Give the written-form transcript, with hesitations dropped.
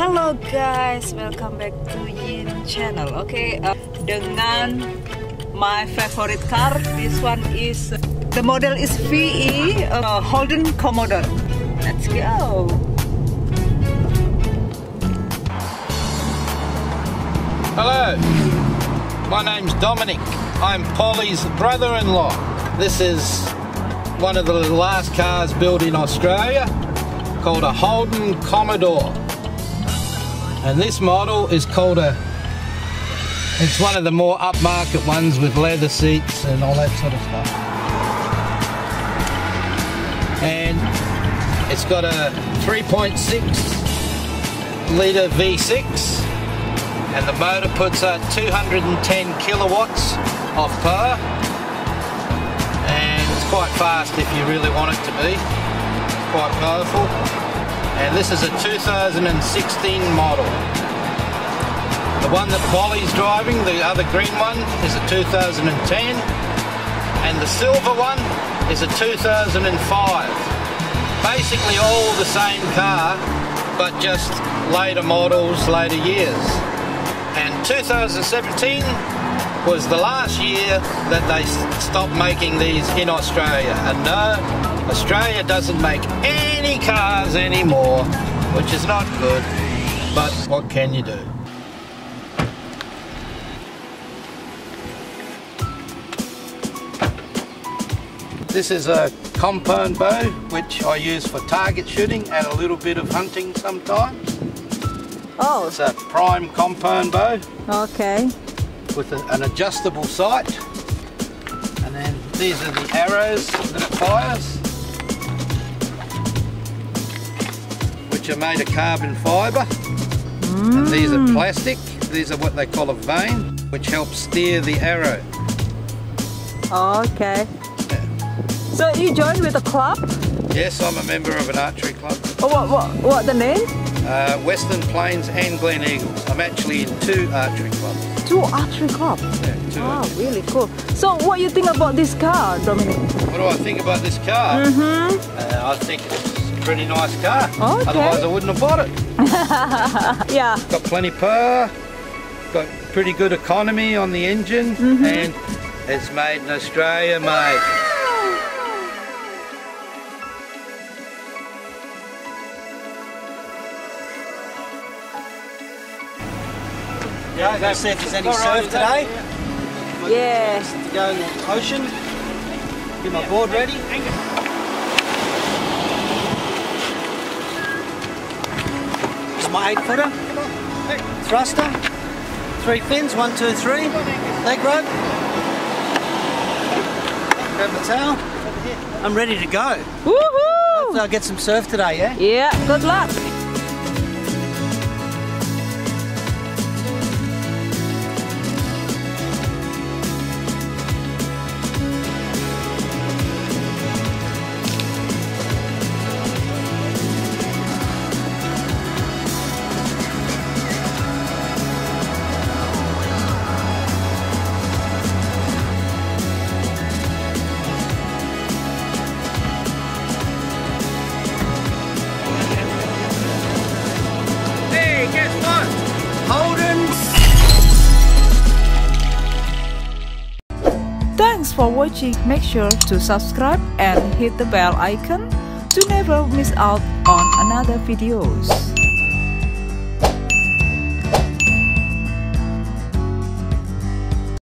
Hello guys, welcome back to YIN channel. Okay, dengan my favorite car. This one is the model is VE Holden Commodore. Let's go. Hello, my name's Dominic. I'm Polly's brother-in-law. This is one of the last cars built in Australia, called a Holden Commodore. And this model is called it's one of the more upmarket ones with leather seats and all that sort of stuff. And it's got a 3.6 litre V6, and the motor puts out 210 kilowatts of power, and it's quite fast if you really want it to be. Quite powerful. And this is a 2016 model. The one that Polly's driving, the other green one, is a 2010, and the silver one is a 2005. Basically all the same car, but just later models, later years. And 2017 was the last year that they stopped making these in Australia. And no, Australia doesn't make any cars anymore, which is not good, but what can you do? This is a compound bow, which I use for target shooting and a little bit of hunting sometimes. Oh. It's a prime compound bow. Okay. With an adjustable sight. And then these are the arrows that it fires, which are made of carbon fibre. And these are plastic. These are what they call a vane, which helps steer the arrow. Okay. Yeah. So you joined with a club? Yes, I'm a member of an archery club. Oh, what the name? Western Plains and Glen Eagles. I'm actually in 2 archery clubs. 2 archery clubs? Yeah, 2 wow, really cool. So what do you think about this car, Dominic? What do I think about this car? I think it's a pretty nice car. Okay. Otherwise I wouldn't have bought it. Yeah. Got plenty of power, got pretty good economy on the engine, and it's made in Australia, mate. Yeah, go see if there's any surf today. Yeah. To go in the ocean. Get my board ready. This is my 8-footer. Thruster. 3 fins, 1, 2, 3. Leg rope. Grab the towel. I'm ready to go. Woohoo! Hopefully I'll get some surf today, yeah? Yeah, good luck. Guess what? Holden's! Thanks for watching. Make sure to subscribe and hit the bell icon to never miss out on another videos.